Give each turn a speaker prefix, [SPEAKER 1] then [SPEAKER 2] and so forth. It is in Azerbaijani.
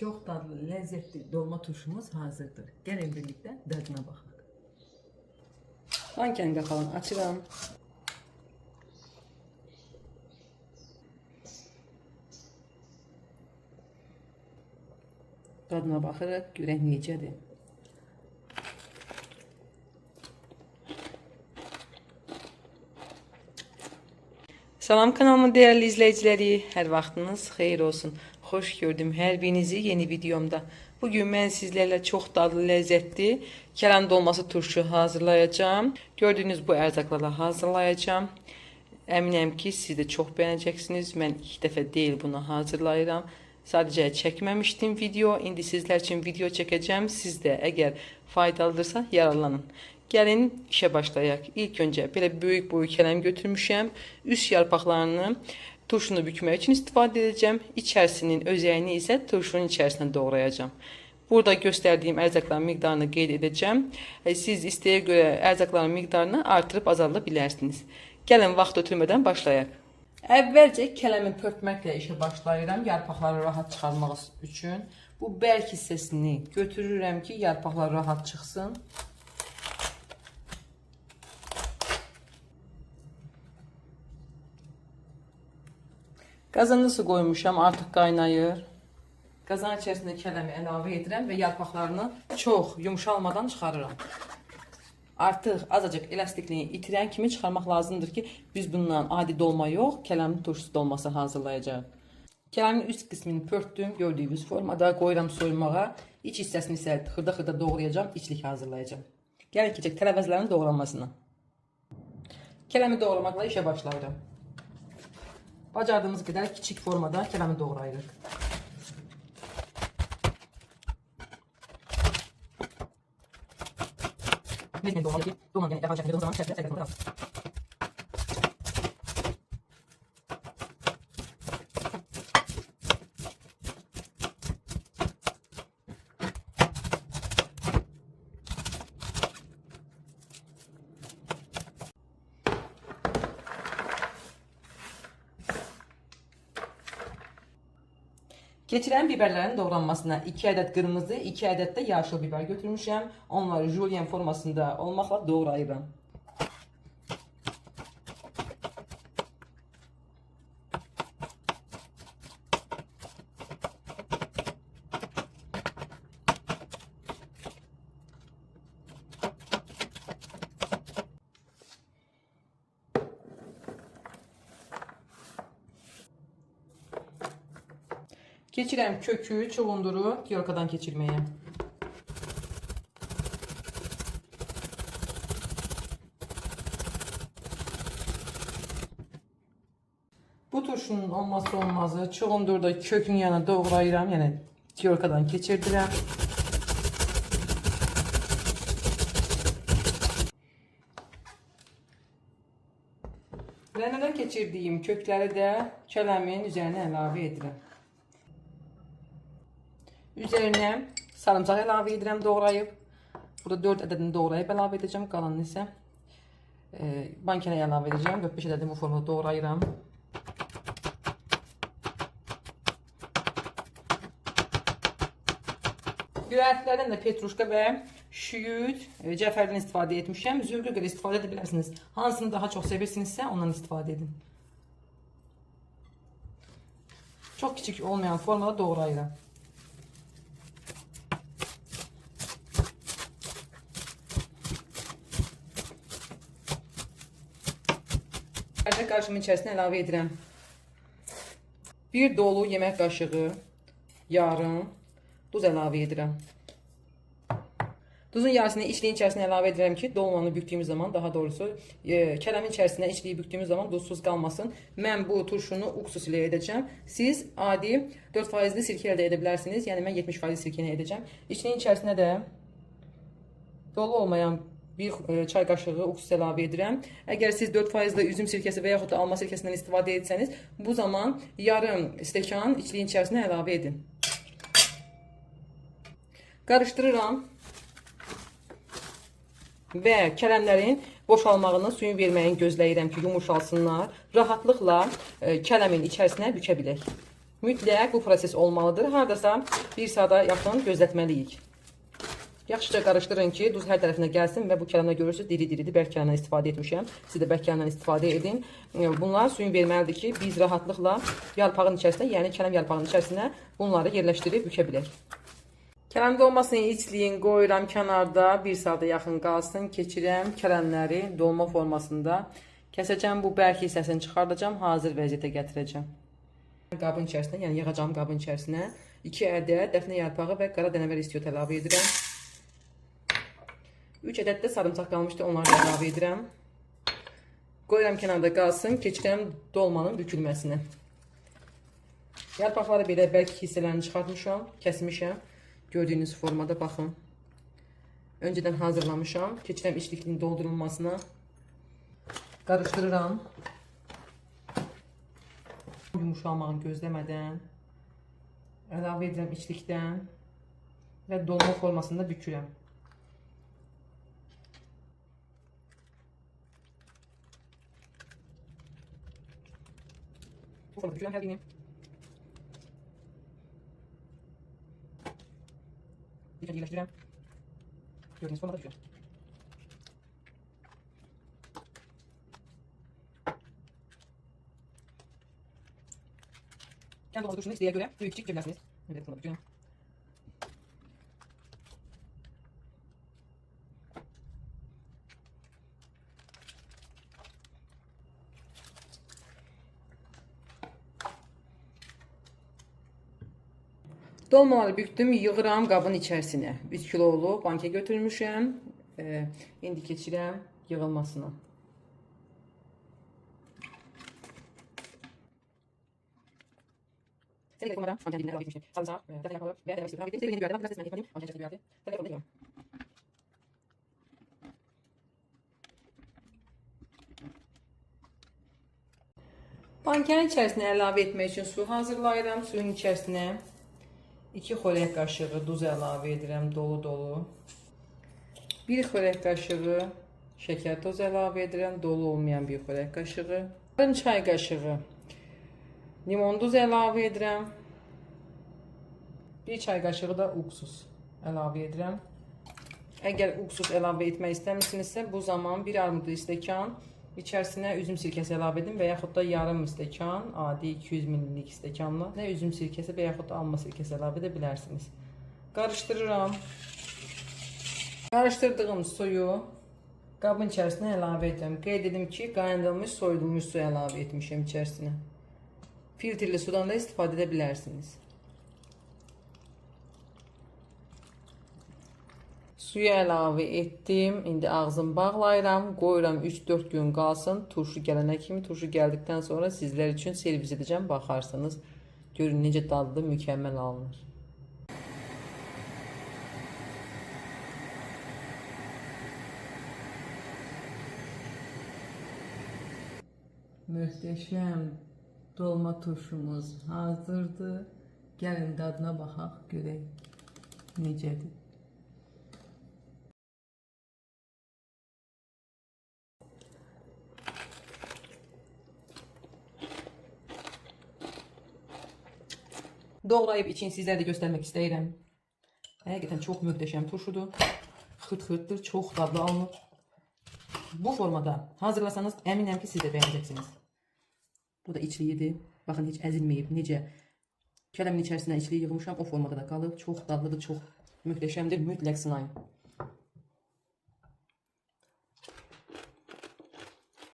[SPEAKER 1] Çok tatlı, lezzetli dolma turşumuz hazırdır. Gelin birlikte dadına bakalım.
[SPEAKER 2] Mankeni qapalan açıram. Dadına baxırıq, görək necədir. Salam kanalımın değerli izleyicileri, her vaxtınız xeyir olsun. Xoş gördüm hər birinizi yeni videomda. Bugün mən sizlərlə çox dadlı, ləzzətli kələm dolması turşu hazırlayacağım. Gördüyünüz bu ərzaqlarla hazırlayacağım. Əminəm ki, siz də çox bəyənəcəksiniz. Mən ilk dəfə deyil bunu hazırlayıram. Sadəcə çəkməmişdim video. İndi sizlər üçün video çəkəcəm. Siz də əgər faydalıdırsa yararlanın. Gəlin işə başlayaq. İlk öncə belə böyük boyu kələm götürmüşəm. Üst yarpaqlarını turşunu bükmək üçün istifadə edəcəm. İçərisinin özəyini isə turşunun içərisinə doğrayacağım. Burada göstərdiyim ərzaqların miqdarını qeyd edəcəm. Siz istəyə görə ərzaqların miqdarını artırıb azalda bilərsiniz. Gəlin vaxt ötürmədən başlayaq. Əvvəlcə kələmi pörtməklə işə başlayıram. Yarpaqları rahat çıxarmaq üçün. Bu bərk hissəsini götürürəm ki, yarpaqlar rahat çıxsın. Qazanda su qoymuşam, artıq qaynayır. Qazanın içərisində kələmi əlavə edirəm və yarpaqlarını çox yumşalmadan çıxarıram. Artıq azacıq elastikliyi itirən kimi çıxarmaq lazımdır ki, biz bundan adi dolma yox, kələmli turşusu dolması hazırlayacağıq. Kələmin üst qismini pörtdüm, gördüyünüz formada qoyuram soyunmağa. İç hissəsini isə xırda-xırda doğrayacağım, içlik hazırlayacağım. Gəlin keçək tərəvəzlərin doğranmasına. Kələmi doğramaqla işə başlayıram. Bacardığımız qədər kiçik formada kələmi doğrayırıq. Bezmeni doğralı ki, dolmanı yaxın şəkildə zaman şəkildə sərgət olacaq. Keçirən biberlərin doğranmasına 2 ədəd qırmızı, 2 ədəd də yaşıl biber götürmüşəm. Onları julyen formasında olmaqla doğrayıram. Keçirəm kökü, çuğunduru yorkadan keçirməyə. Bu turşunun olmazsa olmazı çuğundurda kökün yanına doğrayıram, yəni yorkadan keçirdirəm. Rənədən keçirdiyim kökləri də kələmin üzərinə əlavə edirəm. Üzərinə sarımsaq əlavə edirəm doğrayıb. Burada 4 ədədini doğrayıb əlavə edəcəm. Qalanını isə bankena əlavə edəcəm. 4-5 ədədini bu formada doğrayıram. Göyərtilərdən də petruşka və şüyüd, cəfərdən istifadə etmişəm. Zülgü görə istifadə edə bilərsiniz. Hansını daha çox sevirsinizsə ondan istifadə edin. Çox kiçik olmayan formada doğrayıram. Qarışımın içərisinə əlavə edirəm. 1 dolu yemək qaşığı yarım duz əlavə edirəm. Duzun yarısını içliyin içərisinə əlavə edirəm ki, dolmanı büktüyümüz zaman, daha doğrusu kələmin içərisinə içliyi büktüyümüz zaman duzsuz qalmasın. Mən bu turşunu uksus ilə edəcəm. Siz adi 4%li sirkə əldə edə bilərsiniz. Yəni mən 70% sirkəni edəcəm. İçliyin içərisinə də dolu olmayan 1 çay qaşığı uksus əlavə edirəm. Əgər siz 4%li üzüm sirkəsi və yaxud da alma sirkəsindən istifadə etsəniz, bu zaman yarım stəkan içliyin içərisinə əlavə edin. Qarışdırıram və kələmlərin boşalmağını, suyun verməyini gözləyirəm ki, yumuşalsınlar. Rahatlıqla kələmin içərisinə bükə bilək. Mütləq bu proses olmalıdır. Hardasa 1 saata yaxın gözlətməliyik. Yaxşıca qarışdırın ki, duz hər tərəfinə gəlsin və bu kələmdə görürsünüz diri-diridir. Bərk kələmdən istifadə etmişəm. Siz də bərk kələmdən istifadə edin. Bunlar suyun verməlidir ki, biz rahatlıqla yarpağın içərisinə, yəni kələm yarpağının içərisinə bunları yerləşdirib bükə bilək. Kələm dolmasını içliyin, qoyuram kənarda 1 saata yaxın qalsın. Keçirəm kələmləri dolma formasında. Kəsəcəm, bu bərk hissəsini çıxardacam, hazır vəziyyətə gətirəcəm. Qabın içərisinə, yəni yığacağım qabın içərisinə 2 ədəd dəfnə yarpağı və qara dənəvər istiot əlavə edirəm. 3 ədəd də sarımsaq qalmışdı, onları da əlavə edirəm. Qoyuram kənarda qalsın, keçirəm dolmanın bükülməsinə. Yarpaqları belə bərk hissələrini çıxartmışam, kəsmişəm. Gördüyünüz formada baxın. Öncədən hazırlamışam. Keçirəm içlikliyin doldurulmasına. Qarışdırıram. Yumuşalmağını gözləmədən əlavə edirəm içlikdən və dolma formasında bükürəm. Bu formada bükürəm hər birini. Diqqətlə yerləşdirirəm. Gördüyünüz formada bükürəm. Kendi dolma turşunu isteğe göre büyük küçük bükebilirsiniz. Evet, bunu büküyorum. Dolmaları büktüm, yığıram qabın içərisinə. 3 kilolu banka götürmüşəm. İndi keçirəm yığılmasına. Seni koymadan bankaya dibine əlavə etmişdim. Sarımsaq, dəfə yarpağı və dənəvər istiot əlavə etdim. Sevgili bir yerdən, mən etməliyim. Bankaya çəkib yardım. Telefonda yığıram. Bankanın içərisinə əlavə etmək üçün su hazırlayıram. Suyun içərisinə 2 xörək qaşığı duz əlavə edirəm, dolu-dolu. 1 xörək qaşığı şəkər tozu əlavə edirəm, dolu olmayan 1 xörək qaşığı. 1 çay qaşığı limon duz əlavə edirəm. 1 çay qaşığı da uksus əlavə edirəm. Əgər uksus əlavə etmək istəmirsinizsə, bu zaman 1 armudlu stəkan içərisinə üzüm sirkəsi əlavə edin və yaxud da yarım stəkan, adi 200 ml stəkanla nə üzüm sirkəsi və yaxud da alma sirkəsi əlavə edə bilərsiniz. Qarışdırıram. Qarışdırdığım suyu qabın içərisinə əlavə edirəm. Qeyd edim ki, qaynadılmış, soyulmuş su əlavə etmişəm içərisinə. Filtrli sudan da istifadə edə bilərsiniz. Suyu əlavə etdim. İndi ağzını bağlayıram. Qoyuram 3-4 gün qalsın. Turşu gələnə kimi, turşu gəldikdən sonra sizlər üçün servis edəcəm. Baxarsınız. Görün necə dadlı, mükəmməl alınır.
[SPEAKER 1] Möhtəşəm dolma turşumuz hazırdır. Gəlin dadına baxaq, görək necədir. Doğrayıb için sizlərə də göstərmək istəyirəm. Həqiqətən çox möhtəşəm turşudur. Xırt-xırtdır, çox dadlı alınır. Bu formada hazırlasanız əminəm ki, siz də bəyənəcəksiniz. Bu da içliyidir. Baxın, heç əzilməyib. Necə kələmin içərisinə içliyi yığmışam, o formada da qalıb. Çox dadlıdır, çox möhtəşəmdir. Mütləq sınayın.